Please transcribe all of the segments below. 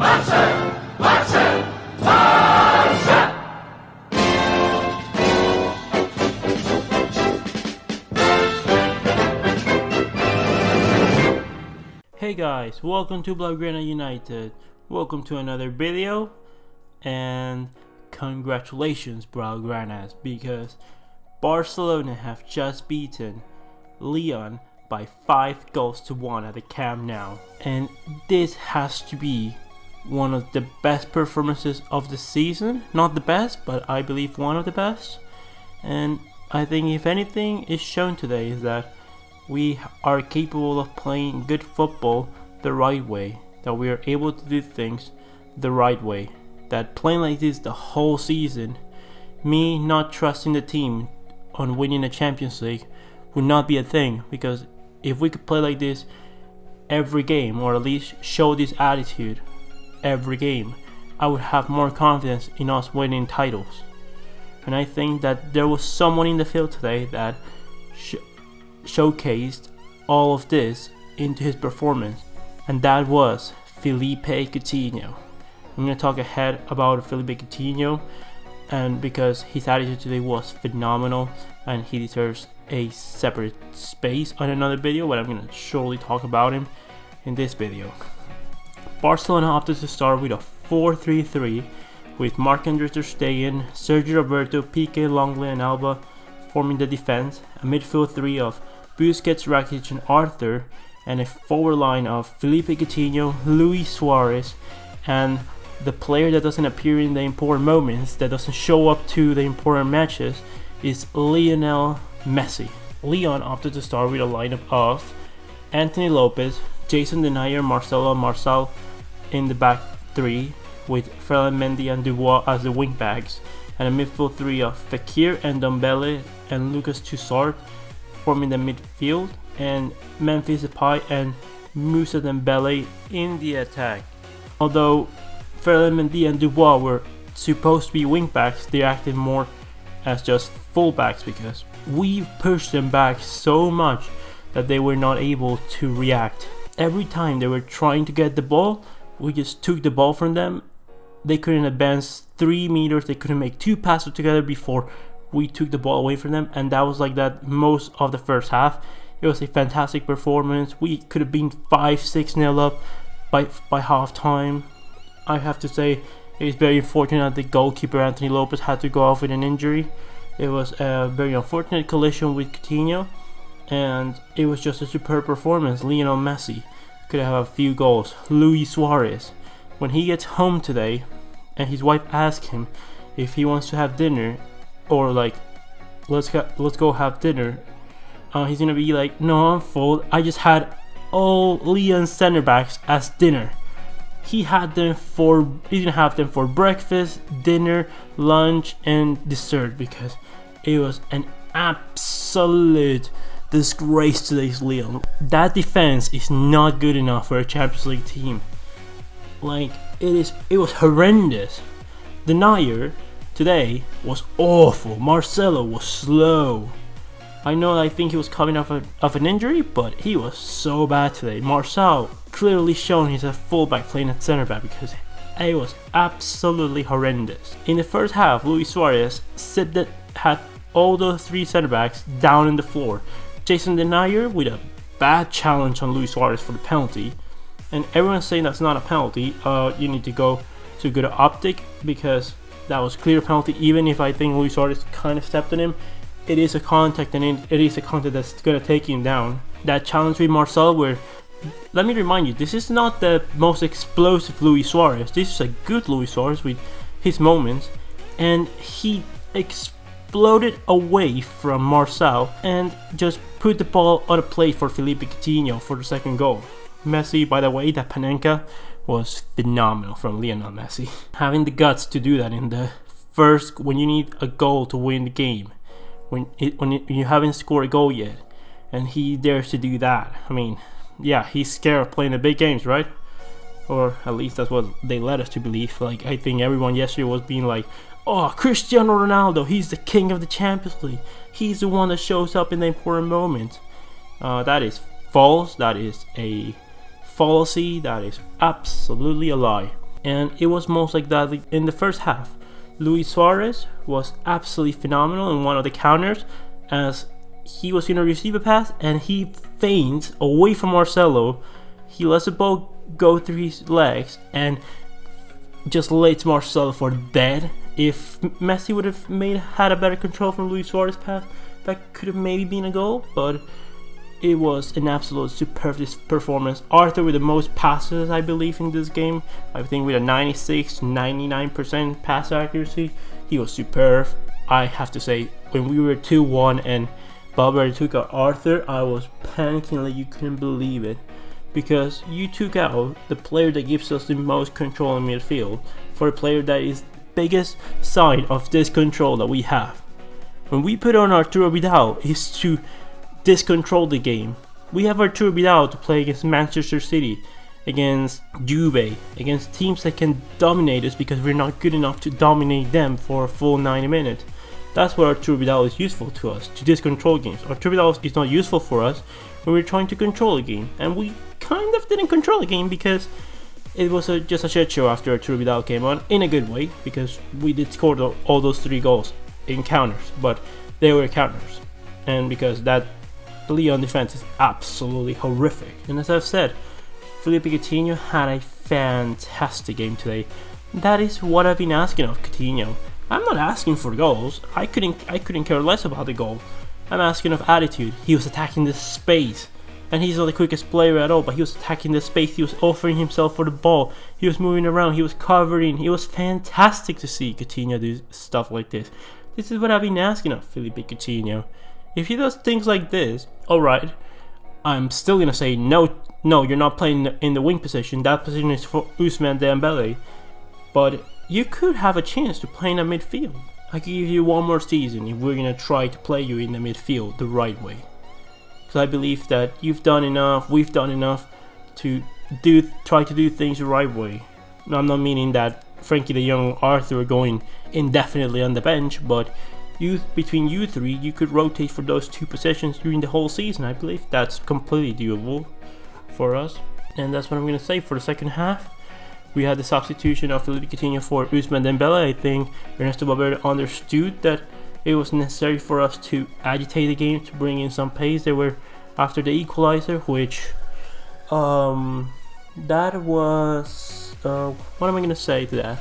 Hey guys, welcome to Blaugrana United. Welcome to another video, and congratulations Blaugranas, because Barcelona have just beaten Lyon by 5-1 at the Camp Nou, and this has to be one of the best performances of the season. Not the best, but I believe one of the best. And I think if anything is shown today is that we are capable of playing good football the right way, that we are able to do things the right way, that playing like this the whole season, me not trusting the team on winning the Champions League, would not be a thing. Because if we could play like this every game, or at least show this attitude every game, I would have more confidence in us winning titles. And I think that there was someone in the field today that showcased all of this into his performance, and that was Philippe Coutinho. I'm going to talk ahead about Philippe Coutinho, and because his attitude today was phenomenal and he deserves a separate space on another video, but I'm going to surely talk about him in this video. Barcelona opted to start with a 4-3-3 with Marc-Andre ter Stegen, Sergio Roberto, Piqué, Longley and Alba forming the defense, a midfield three of Busquets, Rakitic and Arthur, and a forward line of Felipe Coutinho, Luis Suarez, and the player that doesn't appear in the important moments, that doesn't show up to the important matches, is Lionel Messi. Lyon opted to start with a lineup of Anthony Lopez, Jason Denayer, Marcel in the back three, with Ferland Mendy and Dubois as the wing backs, and a midfield three of Fekir and Dembele and Lucas Toussaint forming the midfield, and Memphis Depay and Moussa Dembele in the attack. Although Ferland Mendy and Dubois were supposed to be wing backs, they acted more as just full backs, because we pushed them back so much that they were not able to react. Every time they were trying to get the ball, we just took the ball from them. They couldn't advance 3 meters, they couldn't make 2 passes together before we took the ball away from them, and that was like that most of the first half. It was a fantastic performance. We could have been 5-6-0 up by half time. I have to say it is very unfortunate that the goalkeeper Anthony Lopez had to go off with an injury. It was a very unfortunate collision with Coutinho, and it was just a superb performance. Lionel Messi could have a few goals. Luis Suarez, when he gets home today and his wife asks him if he wants to have dinner, or like let's go have dinner, he's gonna be like, no, I'm full, I just had all Lyon's center backs as dinner. He's gonna have them for breakfast, dinner, lunch and dessert, because it was an absolute disgrace to this Lyon. That defense is not good enough for a Champions League team. Like, it was horrendous. Denayer today was awful. Marcelo was slow. I think he was coming off of an injury, but he was so bad today. Marcel clearly shown he's a fullback playing at center back, because it was absolutely horrendous. In the first half, Luis Suarez had all those 3 center backs down on the floor. Jason Denayer with a bad challenge on Luis Suarez for the penalty, and everyone's saying that's not a penalty. You need to go to good optic, because that was clear penalty. Even if I think Luis Suarez kind of stepped on him, it is a contact, and it is a contact that's gonna take him down. That challenge with Marcel, where, let me remind you, this is not the most explosive Luis Suarez. This is a good Luis Suarez with his moments, and he exploded away from Marcel and just put the ball on a plate for Philippe Coutinho for the second goal. Messi, by the way, that Panenka was phenomenal from Lionel Messi. Having the guts to do that in the first, when you need a goal to win the game, when you haven't scored a goal yet, and he dares to do that. I mean, yeah, he's scared of playing the big games, right? Or at least that's what they led us to believe. Like, I think everyone yesterday was being like, oh, Cristiano Ronaldo, he's the king of the Champions League. He's the one that shows up in the important moments. That is false. That is a fallacy. That is absolutely a lie. And it was most like that in the first half. Luis Suarez was absolutely phenomenal in one of the counters as he was going to receive a pass and he feints away from Marcelo. He lets the ball go through his legs and just lets Marcelo for dead. If Messi would have had a better control from Luis Suarez pass, that could have maybe been a goal, but it was an absolute superb performance. Arthur with the most passes, I believe, in this game. I think with a 96-99% pass accuracy. He was superb. I have to say, when we were 2-1 and Valverde took out Arthur, I was panicking like you couldn't believe it. Because you took out the player that gives us the most control in midfield for a player that is the biggest sign of this control that we have. When we put on Arturo Vidal, is to discontrol the game. We have Arturo Vidal to play against Manchester City, against Juve, against teams that can dominate us because we're not good enough to dominate them for a full 90 minutes. That's what Arturo Vidal is useful to us, to discontrol games. Arturo Vidal is not useful for us when we're trying to control a game, and we kind of didn't control the game because it was just a shit show after Arturo Vidal came on, in a good way, because we did score all those 3 goals in counters, but they were counters, and because that Lyon defense is absolutely horrific. And as I've said, Felipe Coutinho had a fantastic game today. That is what I've been asking of Coutinho. I'm not asking for goals. I couldn't care less about the goal. I'm asking of attitude. He was attacking the space, and he's not the quickest player at all, but he was attacking the space. He was offering himself for the ball. He was moving around. He was covering. It was fantastic to see Coutinho do stuff like this. This is what I've been asking of Felipe Coutinho. If he does things like this, alright, I'm still gonna say no, you're not playing in the wing position. That position is for Ousmane Dembele. But you could have a chance to play in the midfield. I could give you one more season if we're gonna try to play you in the midfield the right way. Because I believe that you've done enough, we've done enough to try to do things the right way. Now, I'm not meaning that Frankie de Jong or Arthur are going indefinitely on the bench, but between you 3, you could rotate for those 2 positions during the whole season. I believe that's completely doable for us. And that's what I'm going to say for the second half. We had the substitution of Felipe Coutinho for Ousmane Dembele. I think Ernesto Valverde understood that it was necessary for us to agitate the game, to bring in some pace. They were after the equalizer, which that was what am I going to say to that?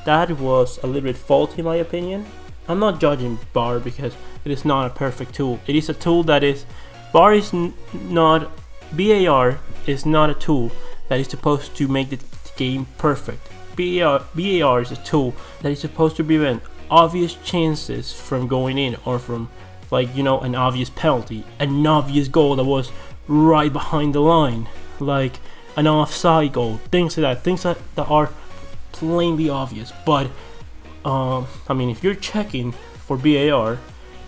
That was a little bit faulty in my opinion. I'm not judging VAR because it is not a perfect tool. It is a tool that is, VAR is not, VAR is not a tool that is supposed to make the game perfect. VAR is a tool that is supposed to prevent obvious chances from going in, or from, like, you know, an obvious penalty, an obvious goal that was right behind the line, like an offside goal, things like that, things that are plainly obvious. But I mean, if you're checking for VAR,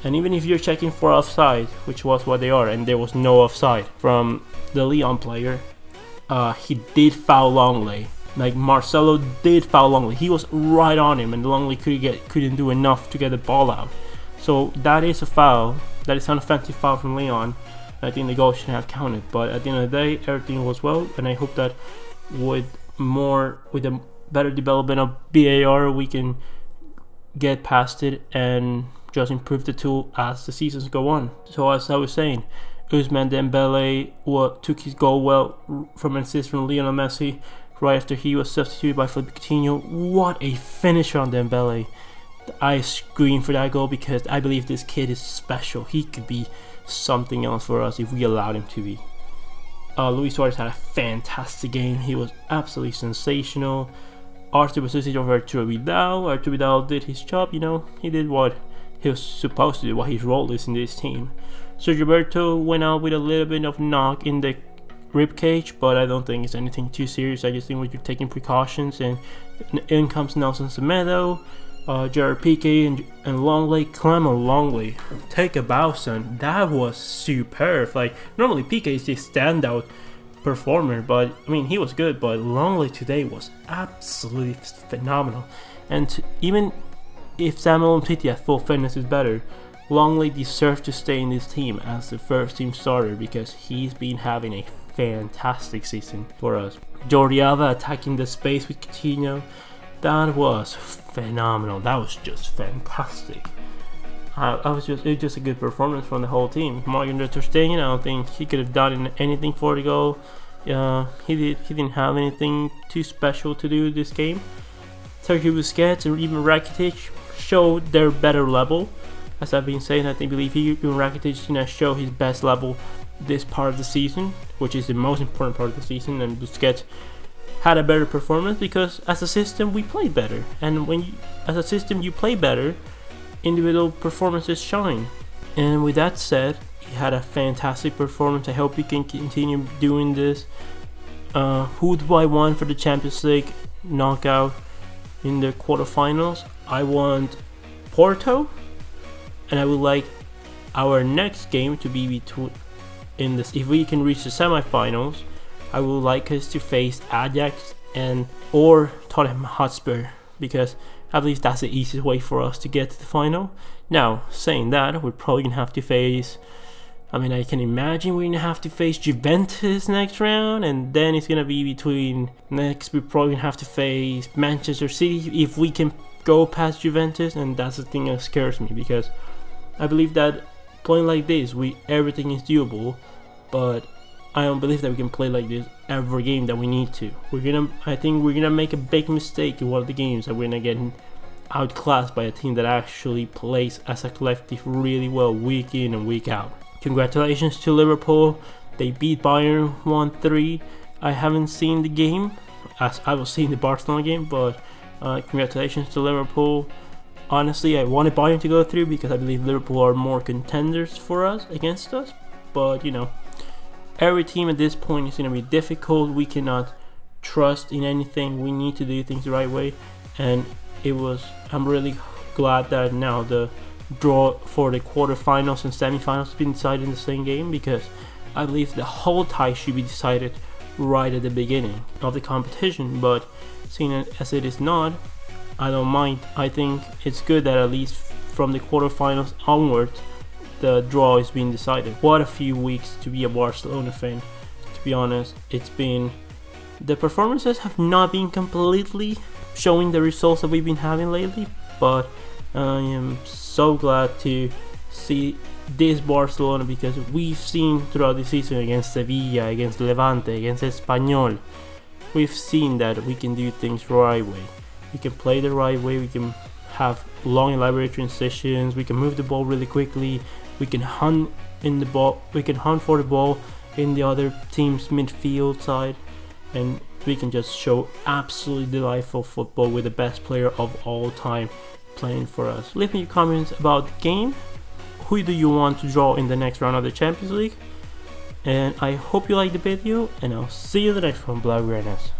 and even if you're checking for offside, which was what they are, and there was no offside from the Lyon player, he did foul Longley. Like, Marcelo did foul Longley. He was right on him, and Longley couldn't do enough to get the ball out. So that is a foul. That is an offensive foul from Lyon. I think the goal should have counted. But at the end of the day, everything was well, and I hope that with a better development of VAR, we can get past it and just improve the tool as the seasons go on. So as I was saying, Ousmane Dembele took his goal well from an assist from Lionel Messi right after he was substituted by Felipe Coutinho. What a finisher on Dembele. I scream for that goal because I believe this kid is special. He could be something else for us if we allowed him to be. Luis Suarez had a fantastic game. He was absolutely sensational. Arthur was assisted over Arturo Vidal. Arturo Vidal did his job, you know. He did what he was supposed to do, what his role is in this team. Sergio Roberto went out with a little bit of knock in the rib cage, but I don't think it's anything too serious. I just think we're taking precautions. And in comes Nelson Semedo, Gerard Piqué, and Longley. Clement Longley, take a bow, son. That was superb. Like, normally Piqué is the standout performer, but I mean, he was good, but Longley today was absolutely phenomenal. And even if Samuel Umtiti at full fitness is better, Longley deserves to stay in this team as the first team starter because he's been having a fantastic season for us. Jordi Alba attacking the space with Coutinho, that was phenomenal. That was just fantastic. It was just a good performance from the whole team. Martin Ter Stegen, I don't think he could have done anything for the goal. He didn't have anything too special to do this game. Sergio Busquets and even Rakitic showed their better level. As I've been saying, I believe Rakitic show his best level this part of the season, which is the most important part of the season, and Busquets had a better performance because as a system we played better, and as a system you play better, individual performances shine. And with that said, he had a fantastic performance. I hope he can continue doing this. Who do I want for the Champions League knockout in the quarterfinals? I want Porto, and I would like our next game to be between if we can reach the semifinals, I would like us to face Ajax or Tottenham Hotspur, because I believe that's the easiest way for us to get to the final. Now, saying that, we're probably gonna have to face, I can imagine we're gonna have to face Juventus next round, and then it's gonna be we're probably gonna have to face Manchester City if we can go past Juventus, and that's the thing that scares me, because I believe that playing like this, everything is doable, but I don't believe that we can play like this every game that we need to. I think we're gonna make a big mistake in one of the games that we're gonna get outclassed by a team that actually plays as a collective really well week in and week out. Congratulations to Liverpool. They beat Bayern 1-3. I haven't seen the game, as I was seeing the Barcelona game, but congratulations to Liverpool. Honestly, I wanted Bayern to go through because I believe Liverpool are more contenders for us against us, but every team at this point is going to be difficult. We cannot trust in anything. We need to do things the right way, and I'm really glad that now the draw for the quarterfinals and semifinals has been decided in the same game, because I believe the whole tie should be decided right at the beginning of the competition, but seeing it as it is not, I don't mind. I think it's good that at least from the quarterfinals onwards the draw is being decided. What a few weeks to be a Barcelona fan, to be honest. The performances have not been completely showing the results that we've been having lately, but I am so glad to see this Barcelona, because we've seen throughout the season against Sevilla, against Levante, against Espanyol, we've seen that we can do things the right way. We can play the right way, we can have long elaborate transitions, we can move the ball really quickly, we can hunt for the ball in the other team's midfield side, and we can just show absolutely delightful football with the best player of all time playing for us. Leave me your comments about the game. Who do you want to draw in the next round of the Champions League? And I hope you liked the video, and I'll see you in the next one, Blaugranas.